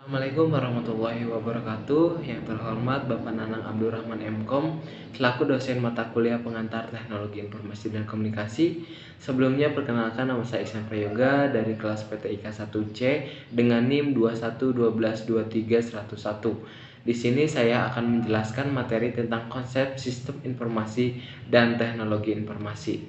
Assalamualaikum warahmatullahi wabarakatuh. Yang terhormat Bapak Nanang Abdurrahman MKom selaku dosen mata kuliah pengantar Teknologi Informasi dan Komunikasi. Sebelumnya perkenalkan, nama saya Iksan Prayoga dari kelas PTIK 1C dengan NIM 21122301. Di sini saya akan menjelaskan materi tentang konsep sistem informasi dan teknologi informasi.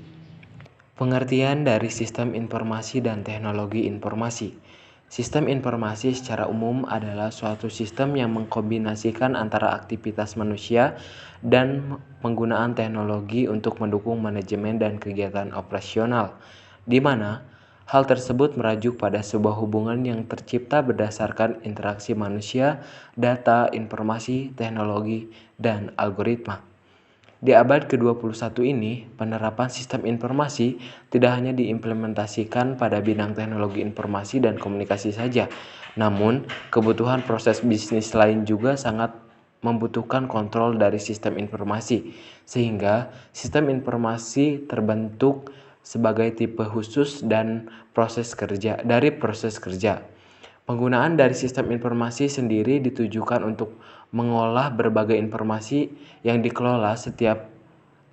Pengertian dari sistem informasi dan teknologi informasi. Sistem informasi secara umum adalah suatu sistem yang mengkombinasikan antara aktivitas manusia dan penggunaan teknologi untuk mendukung manajemen dan kegiatan operasional, di mana hal tersebut merujuk pada sebuah hubungan yang tercipta berdasarkan interaksi manusia, data, informasi, teknologi, dan algoritma. Di abad ke-21 ini, penerapan sistem informasi tidak hanya diimplementasikan pada bidang teknologi informasi dan komunikasi saja, namun kebutuhan proses bisnis lain juga sangat membutuhkan kontrol dari sistem informasi, sehingga sistem informasi terbentuk sebagai tipe khusus dan proses kerja. Penggunaan dari sistem informasi sendiri ditujukan untuk mengolah berbagai informasi yang dikelola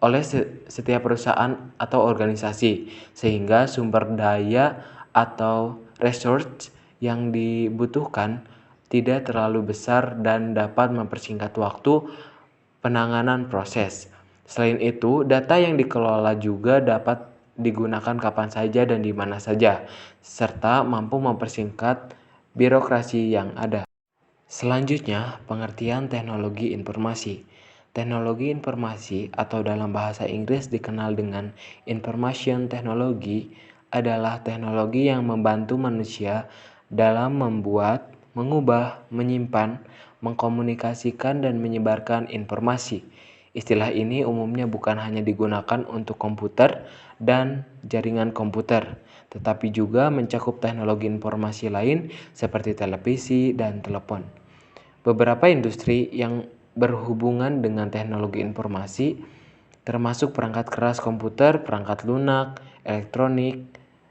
oleh setiap perusahaan atau organisasi, sehingga sumber daya atau resource yang dibutuhkan tidak terlalu besar dan dapat mempersingkat waktu penanganan proses. Selain itu, data yang dikelola juga dapat digunakan kapan saja dan di mana saja, serta mampu mempersingkat birokrasi yang ada. Selanjutnya, pengertian teknologi informasi. Teknologi informasi atau dalam bahasa Inggris dikenal dengan information technology adalah teknologi yang membantu manusia dalam membuat, mengubah, menyimpan, mengkomunikasikan dan menyebarkan informasi. Istilah ini umumnya bukan hanya digunakan untuk komputer dan jaringan komputer, tetapi juga mencakup teknologi informasi lain seperti televisi dan telepon. Beberapa industri yang berhubungan dengan teknologi informasi termasuk perangkat keras komputer, perangkat lunak, elektronik,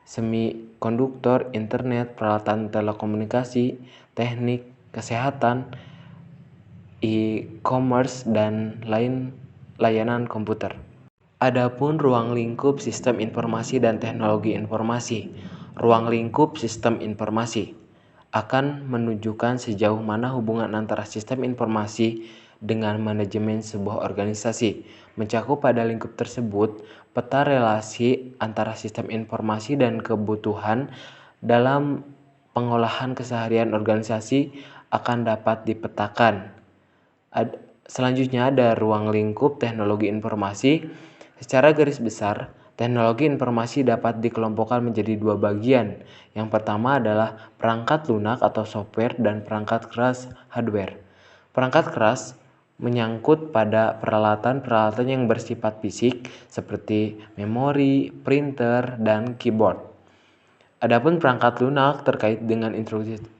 semikonduktor, internet, peralatan telekomunikasi, teknik, kesehatan, e-commerce, dan layanan komputer. Adapun ruang lingkup sistem informasi dan teknologi informasi. Ruang lingkup sistem informasi akan menunjukkan sejauh mana hubungan antara sistem informasi dengan manajemen sebuah organisasi. Mencakup pada lingkup tersebut, peta relasi antara sistem informasi dan kebutuhan dalam pengolahan keseharian organisasi akan dapat dipetakan. Selanjutnya ada ruang lingkup teknologi informasi. Secara garis besar, teknologi informasi dapat dikelompokkan menjadi dua bagian. Yang pertama adalah perangkat lunak atau software dan perangkat keras hardware. Perangkat keras menyangkut pada peralatan-peralatan yang bersifat fisik seperti memori, printer, dan keyboard. Adapun perangkat lunak terkait dengan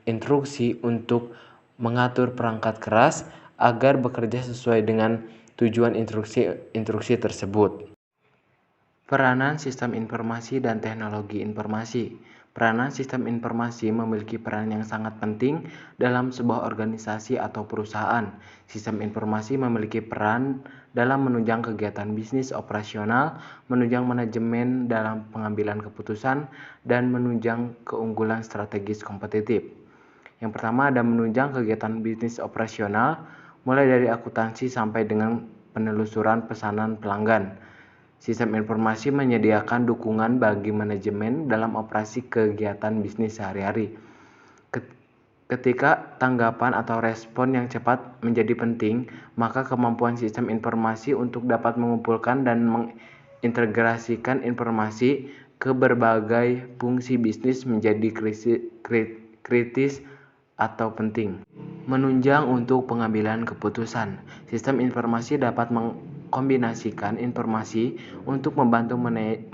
instruksi untuk mengatur perangkat keras agar bekerja sesuai dengan tujuan instruksi tersebut. Peranan sistem informasi dan teknologi informasi. Peranan sistem informasi memiliki peran yang sangat penting dalam sebuah organisasi atau perusahaan. Sistem informasi memiliki peran dalam menunjang kegiatan bisnis operasional, menunjang manajemen dalam pengambilan keputusan, dan menunjang keunggulan strategis kompetitif. Yang pertama ada menunjang kegiatan bisnis operasional, mulai dari akuntansi sampai dengan penelusuran pesanan pelanggan. Sistem informasi menyediakan dukungan bagi manajemen dalam operasi kegiatan bisnis sehari-hari. Ketika tanggapan atau respon yang cepat menjadi penting, maka kemampuan sistem informasi untuk dapat mengumpulkan dan mengintegrasikan informasi ke berbagai fungsi bisnis menjadi kritis atau penting. Menunjang untuk pengambilan keputusan. Sistem informasi dapat mengkombinasikan informasi untuk membantu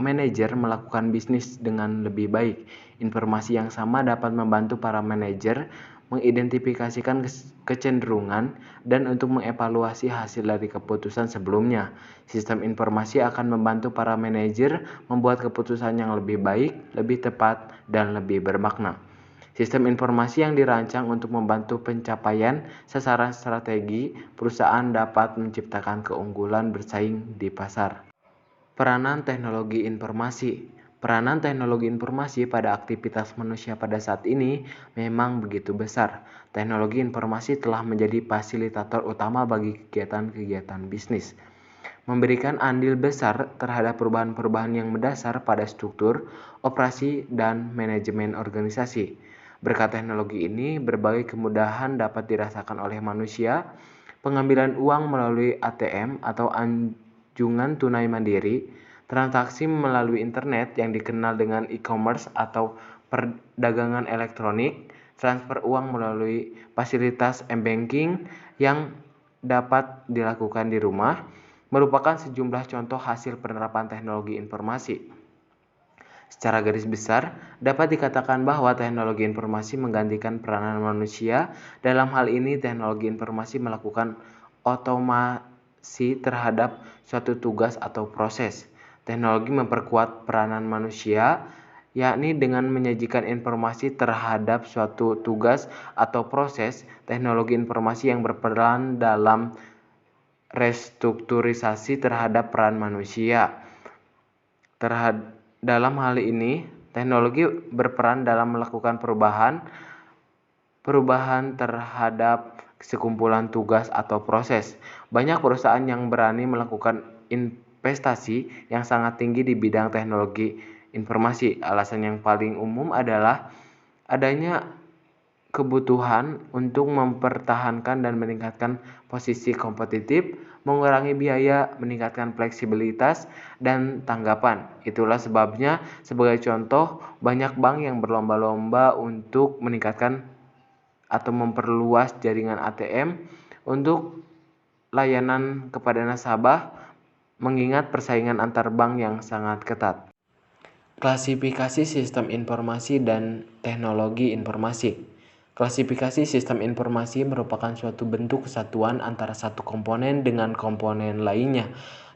manajer melakukan bisnis dengan lebih baik. Informasi yang sama dapat membantu para manajer mengidentifikasikan kecenderungan dan untuk mengevaluasi hasil dari keputusan sebelumnya. Sistem informasi akan membantu para manajer membuat keputusan yang lebih baik, lebih tepat, dan lebih bermakna. Sistem informasi yang dirancang untuk membantu pencapaian sasaran strategi perusahaan dapat menciptakan keunggulan bersaing di pasar. Peranan teknologi informasi. Peranan teknologi informasi pada aktivitas manusia pada saat ini memang begitu besar. Teknologi informasi telah menjadi fasilitator utama bagi kegiatan-kegiatan bisnis, memberikan andil besar terhadap perubahan-perubahan yang mendasar pada struktur, operasi, dan manajemen organisasi. Berkat teknologi ini, berbagai kemudahan dapat dirasakan oleh manusia. Pengambilan uang melalui ATM atau anjungan tunai mandiri, transaksi melalui internet yang dikenal dengan e-commerce atau perdagangan elektronik, transfer uang melalui fasilitas m-banking yang dapat dilakukan di rumah, merupakan sejumlah contoh hasil penerapan teknologi informasi. Secara garis besar, dapat dikatakan bahwa teknologi informasi menggantikan peranan manusia. Dalam hal ini, teknologi informasi melakukan otomasi terhadap suatu tugas atau proses. Teknologi memperkuat peranan manusia, yakni dengan menyajikan informasi terhadap suatu tugas atau proses. Teknologi informasi yang berperan dalam restrukturisasi terhadap peran manusia. Dalam hal ini, teknologi berperan dalam melakukan perubahan terhadap sekumpulan tugas atau proses. Banyak perusahaan yang berani melakukan investasi yang sangat tinggi di bidang teknologi informasi. Alasan yang paling umum adalah adanya kebutuhan untuk mempertahankan dan meningkatkan posisi kompetitif, mengurangi biaya, meningkatkan fleksibilitas, dan tanggapan. Itulah sebabnya, sebagai contoh, banyak bank yang berlomba-lomba untuk meningkatkan atau memperluas jaringan ATM untuk layanan kepada nasabah, mengingat persaingan antar bank yang sangat ketat. Klasifikasi sistem informasi dan teknologi informasi. Klasifikasi sistem informasi merupakan suatu bentuk kesatuan antara satu komponen dengan komponen lainnya.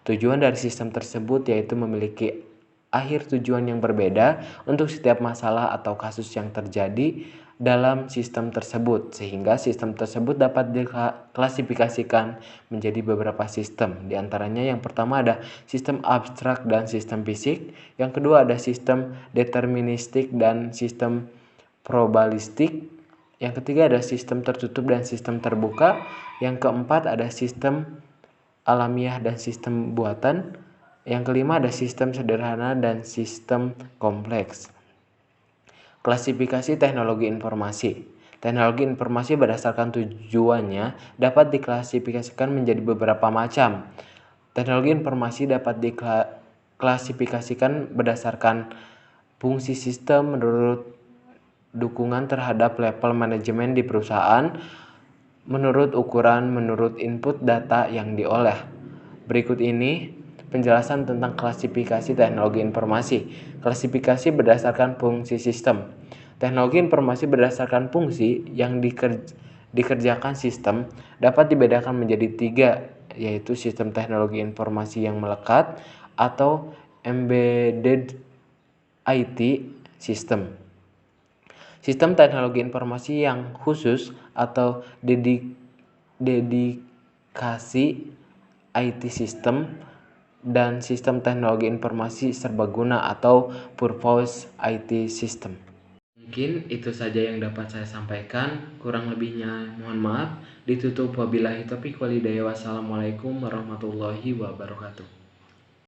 Tujuan dari sistem tersebut yaitu memiliki akhir tujuan yang berbeda untuk setiap masalah atau kasus yang terjadi dalam sistem tersebut, sehingga sistem tersebut dapat diklasifikasikan menjadi beberapa sistem. Di antaranya yang pertama ada sistem abstrak dan sistem fisik, yang kedua ada sistem deterministik dan sistem probabilistik, yang ketiga ada sistem tertutup dan sistem terbuka, yang keempat ada sistem alamiah dan sistem buatan, yang kelima ada sistem sederhana dan sistem kompleks. Klasifikasi teknologi informasi. Teknologi informasi berdasarkan tujuannya dapat diklasifikasikan menjadi beberapa macam. Teknologi informasi dapat diklasifikasikan berdasarkan fungsi sistem menurut dukungan terhadap level manajemen di perusahaan, menurut ukuran, menurut input data yang diolah. Berikut ini penjelasan tentang klasifikasi teknologi informasi. Klasifikasi berdasarkan fungsi sistem. Teknologi informasi berdasarkan fungsi yang dikerjakan sistem dapat dibedakan menjadi 3, yaitu sistem teknologi informasi yang melekat atau embedded IT system, sistem teknologi informasi yang khusus atau dedikasi IT system, dan sistem teknologi informasi serbaguna atau purpose IT system. Mungkin itu saja yang dapat saya sampaikan, kurang lebihnya mohon maaf. Ditutup wabillahi taufiq walhidayah. Wassalamualaikum warahmatullahi wabarakatuh.